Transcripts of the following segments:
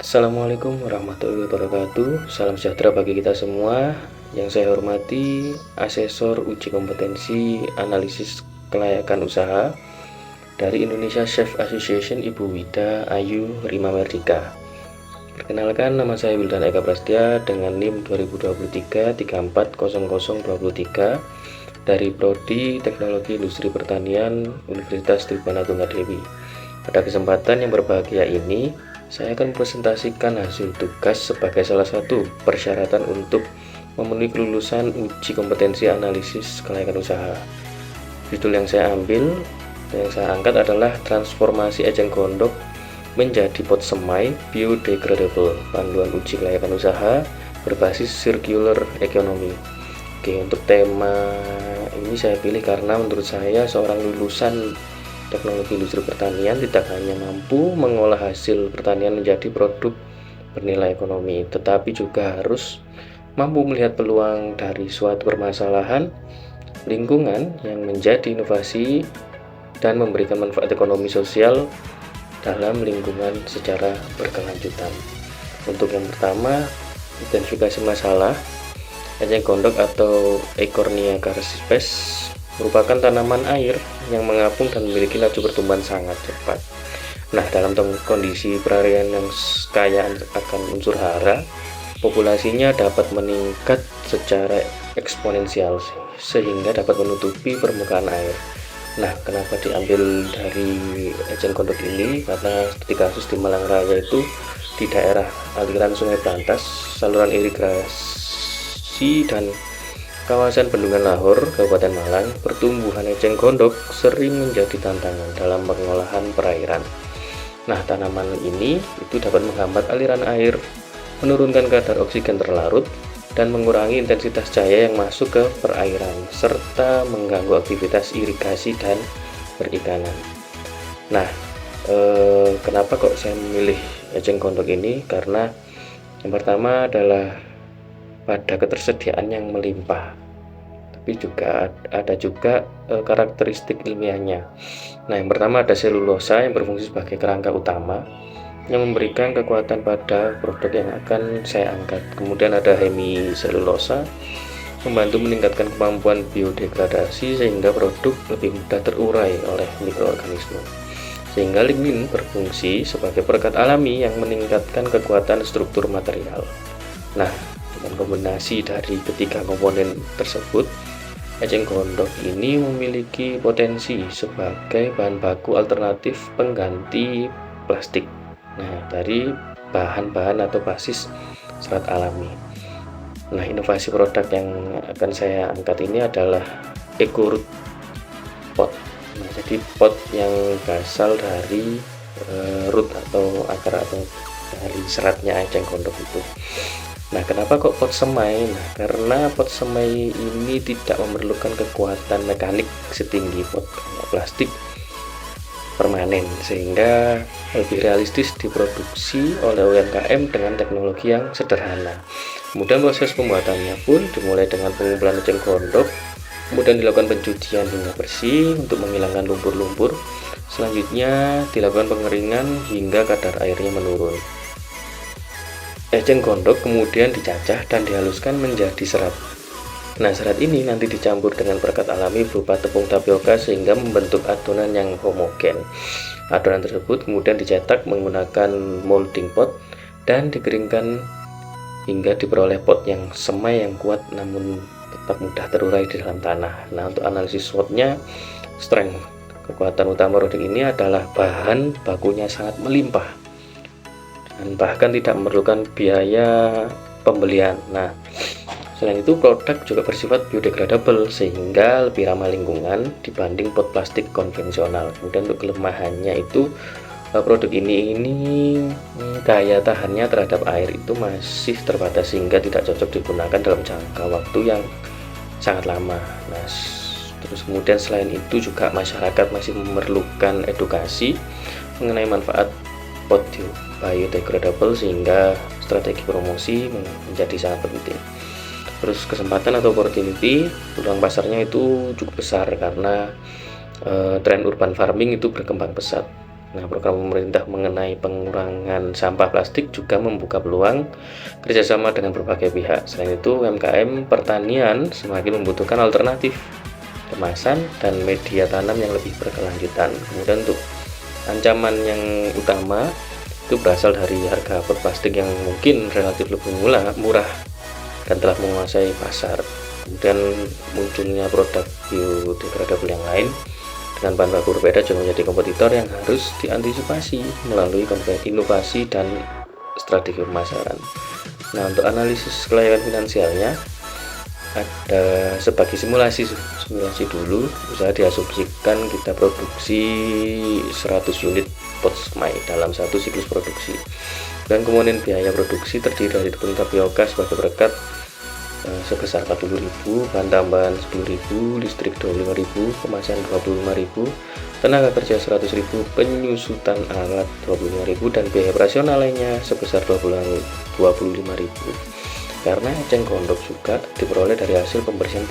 Assalamualaikum warahmatullahi wabarakatuh. Salam sejahtera bagi kita semua. Yang saya hormati Asesor Uji Kompetensi Analisis Kelayakan Usaha dari Indonesia Chef Association, Ibu Wida Ayu Rima Merdika. Perkenalkan, nama saya Wildan Eka Prastya dengan NIM 2023 340023 dari Prodi Teknologi Industri Pertanian Universitas Tribana Tunggadewi. Pada kesempatan yang berbahagia ini, saya akan presentasikan hasil tugas sebagai salah satu persyaratan untuk memenuhi kelulusan uji kompetensi analisis kelayakan usaha. Judul yang saya ambil dan yang saya angkat adalah transformasi eceng gondok menjadi pot semai biodegradable, panduan uji kelayakan usaha berbasis circular economy. Oke, untuk tema ini saya pilih karena menurut saya seorang lulusan teknologi industri pertanian tidak hanya mampu mengolah hasil pertanian menjadi produk bernilai ekonomi, tetapi juga harus mampu melihat peluang dari suatu permasalahan lingkungan yang menjadi inovasi dan memberikan manfaat ekonomi sosial dalam lingkungan secara berkelanjutan. Untuk yang pertama, identifikasi masalah. Eceng gondok atau Eichhornia carcipes merupakan tanaman air yang mengapung dan memiliki laju pertumbuhan sangat cepat. Nah, dalam kondisi perarian yang kaya akan unsur hara, populasinya dapat meningkat secara eksponensial sehingga dapat menutupi permukaan air. Nah, kenapa diambil dari eceng gondok ini? Karena seperti kasus di Malang Raya itu, di daerah aliran Sungai Brantas, saluran irigasi dan kawasan Bendungan Lahor, Kabupaten Malang, pertumbuhan eceng gondok sering menjadi tantangan dalam pengolahan perairan. Nah, tanaman ini itu dapat menghambat aliran air, menurunkan kadar oksigen terlarut, dan mengurangi intensitas cahaya yang masuk ke perairan, serta mengganggu aktivitas irigasi dan perikanan. Nah, kenapa kok saya memilih eceng gondok ini? Karena yang pertama adalah pada ketersediaan yang melimpah, tapi juga ada karakteristik ilmiahnya. Nah, yang pertama ada selulosa yang berfungsi sebagai kerangka utama yang memberikan kekuatan pada produk yang akan saya angkat. Kemudian ada hemiselulosa membantu meningkatkan kemampuan biodegradasi sehingga produk lebih mudah terurai oleh mikroorganisme. Sehingga lignin berfungsi sebagai perekat alami yang meningkatkan kekuatan struktur material. Nah, dengan kombinasi dari ketiga komponen tersebut, eceng gondok ini memiliki potensi sebagai bahan baku alternatif pengganti plastik. Nah, dari bahan-bahan atau basis serat alami. Nah, inovasi produk yang akan saya angkat ini adalah EcoRoot pot. Nah, jadi pot yang berasal dari root atau akar atau dari seratnya eceng gondok itu. Nah, kenapa kok pot semai? Nah, karena pot semai ini tidak memerlukan kekuatan mekanik setinggi pot plastik permanen, sehingga lebih realistis diproduksi oleh UMKM dengan teknologi yang sederhana. Kemudian proses pembuatannya pun dimulai dengan pengumpulan eceng gondok, kemudian dilakukan pencucian hingga bersih untuk menghilangkan lumpur-lumpur. Selanjutnya dilakukan pengeringan hingga kadar airnya menurun. Eceng gondok kemudian dicacah dan dihaluskan menjadi serat. Nah, serat ini nanti dicampur dengan perekat alami berupa tepung tapioka sehingga membentuk adonan yang homogen. Adonan tersebut kemudian dicetak menggunakan molding pot dan dikeringkan hingga diperoleh pot yang semai yang kuat namun tetap mudah terurai di dalam tanah. Nah, untuk analisis SWOT-nya, strength, kekuatan utama produk ini adalah bahan bakunya sangat melimpah dan bahkan tidak memerlukan biaya pembelian. Nah, selain itu produk juga bersifat biodegradable sehingga lebih ramah lingkungan dibanding pot plastik konvensional. Kemudian untuk kelemahannya itu produk ini daya tahannya terhadap air itu masih terbatas sehingga tidak cocok digunakan dalam jangka waktu yang sangat lama. Nah, terus kemudian selain itu juga masyarakat masih memerlukan edukasi mengenai manfaat pot biodegradable sehingga strategi promosi menjadi sangat penting. Terus kesempatan atau opportunity, peluang pasarnya itu cukup besar karena tren urban farming itu berkembang pesat. Nah, program pemerintah mengenai pengurangan sampah plastik juga membuka peluang kerjasama dengan berbagai pihak. Selain itu, UMKM pertanian semakin membutuhkan alternatif kemasan dan media tanam yang lebih berkelanjutan. Kemudian untuk ancaman yang utama itu berasal dari harga pot plastik yang mungkin relatif lebih murah dan telah menguasai pasar. Kemudian munculnya produk biodegradable yang lain dengan bahan baku berbeda juga menjadi kompetitor yang harus diantisipasi melalui inovasi dan strategi pemasaran. Nah, untuk analisis kelayakan finansialnya ada sebagai simulasi dulu. Usaha diasumsikan kita produksi 100 unit pot semai dalam satu siklus produksi, dan kemudian biaya produksi terdiri dari tepung tapioka sebagai berkat sebesar 40.000, bahan tambahan 10.000, listrik 25.000, kemasan 25.000, tenaga kerja 100.000, penyusutan alat 25.000, dan biaya operasional lainnya sebesar 25.000. Karena eceng gondok juga diperoleh dari hasil pembersihan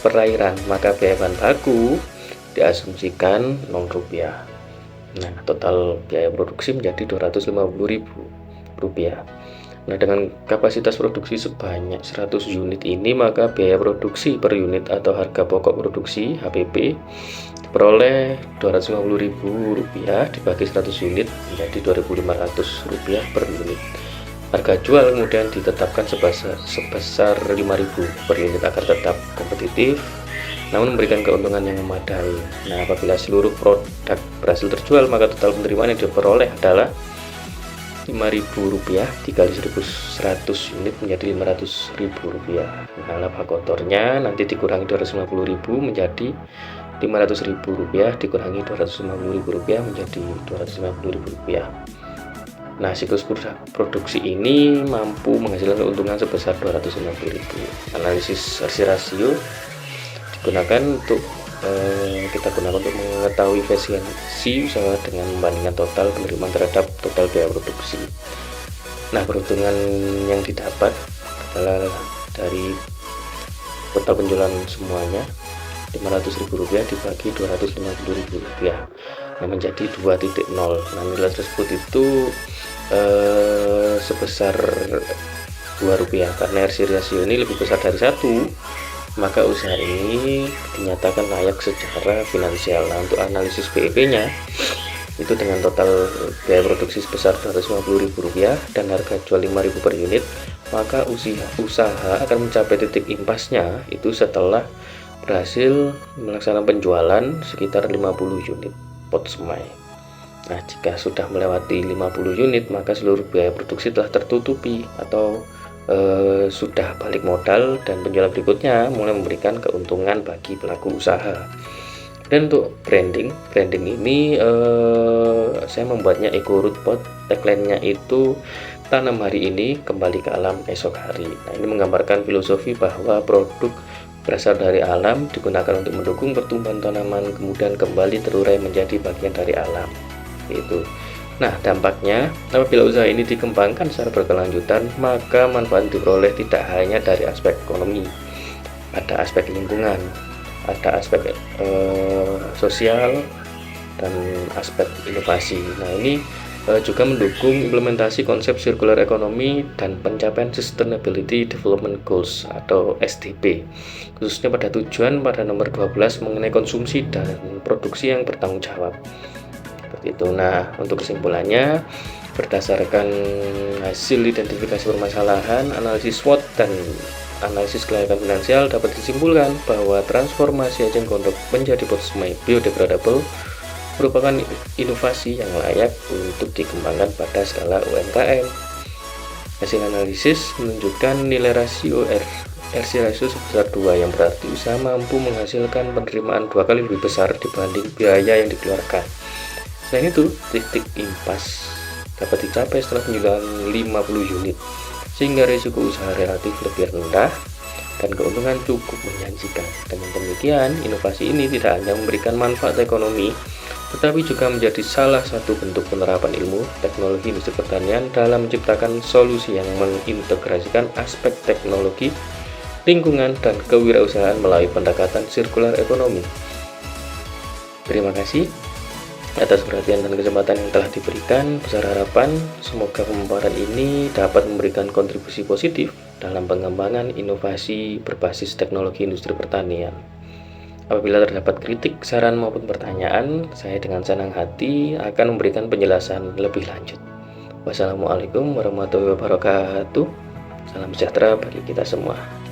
perairan, maka biaya bahan baku diasumsikan Rp0. Nah, total biaya produksi menjadi Rp250.000. Nah, dengan kapasitas produksi sebanyak 100 unit ini, maka biaya produksi per unit atau harga pokok produksi HPP diperoleh Rp250.000 dibagi 100 unit menjadi Rp2.500 per unit. Harga jual kemudian ditetapkan sebesar Rp5.000 per unit agar tetap kompetitif namun memberikan keuntungan yang memadai. Nah, apabila seluruh produk berhasil terjual, maka total penerimaan yang diperoleh adalah Rp5.000 dikali 1.100 unit menjadi Rp500.000. Nah, laba kotornya nanti dikurangi Rp250.000 menjadi Rp500.000 dikurangi Rp250.000 menjadi Rp250.000. Nah, siklus produksi ini mampu menghasilkan keuntungan sebesar Rp250.000. Analisis rasio digunakan untuk kita gunakan untuk mengetahui efisiensi usaha dengan membandingkan total penerimaan terhadap total biaya produksi. Nah, keuntungan yang didapat adalah dari total penjualan semuanya Rp500.000 dibagi Rp250.000, nah menjadi 2.0. Nah, nilai tersebut itu sebesar Rp2 karena RC rasio ini lebih besar dari 1, maka usaha ini dinyatakan layak secara finansial. Nah, untuk analisis BEP nya itu dengan total biaya produksi sebesar Rp250.000 dan harga jual Rp5.000 per unit, maka usaha akan mencapai titik impasnya itu setelah berhasil melaksanakan penjualan sekitar 50 unit pot semai. Nah, jika sudah melewati 50 unit, maka seluruh biaya produksi telah tertutupi atau sudah balik modal, dan penjualan berikutnya mulai memberikan keuntungan bagi pelaku usaha. Dan untuk branding ini saya membuatnya Eco Root Pot. Tagline-nya itu tanam hari ini, kembali ke alam esok hari. Nah, ini menggambarkan filosofi bahwa produk berasal dari alam digunakan untuk mendukung pertumbuhan tanaman, kemudian kembali terurai menjadi bagian dari alam. Itu. Nah, dampaknya apabila usaha ini dikembangkan secara berkelanjutan, maka manfaat diperoleh tidak hanya dari aspek ekonomi, ada aspek lingkungan, ada aspek sosial, dan aspek inovasi. Nah, ini juga mendukung implementasi konsep circular economy dan pencapaian Sustainability Development Goals atau SDP, khususnya pada tujuan pada nomor 12 mengenai konsumsi dan produksi yang bertanggung jawab. Itu. Nah, untuk kesimpulannya, berdasarkan hasil identifikasi permasalahan, analisis SWOT, dan analisis kelayakan finansial, dapat disimpulkan bahwa transformasi eceng gondok menjadi pot semai biodegradable merupakan inovasi yang layak untuk dikembangkan pada skala UMKM. Hasil analisis menunjukkan nilai rasio RC rasio sebesar 2, yang berarti usaha mampu menghasilkan penerimaan 2 kali lebih besar dibanding biaya yang dikeluarkan. Selain itu, titik impas dapat dicapai setelah penjualan 50 unit, sehingga risiko usaha relatif lebih rendah dan keuntungan cukup menjanjikan. Dengan demikian, inovasi ini tidak hanya memberikan manfaat ekonomi, tetapi juga menjadi salah satu bentuk penerapan ilmu teknologi industri pertanian dalam menciptakan solusi yang mengintegrasikan aspek teknologi, lingkungan, dan kewirausahaan melalui pendekatan sirkular ekonomi. Terima kasih. atas perhatian dan kesempatan yang telah diberikan. Besar harapan semoga pemaparan ini dapat memberikan kontribusi positif dalam pengembangan inovasi berbasis teknologi industri pertanian. Apabila terdapat kritik, saran maupun pertanyaan, saya dengan senang hati akan memberikan penjelasan lebih lanjut. Wassalamualaikum warahmatullahi wabarakatuh. Salam sejahtera bagi kita semua.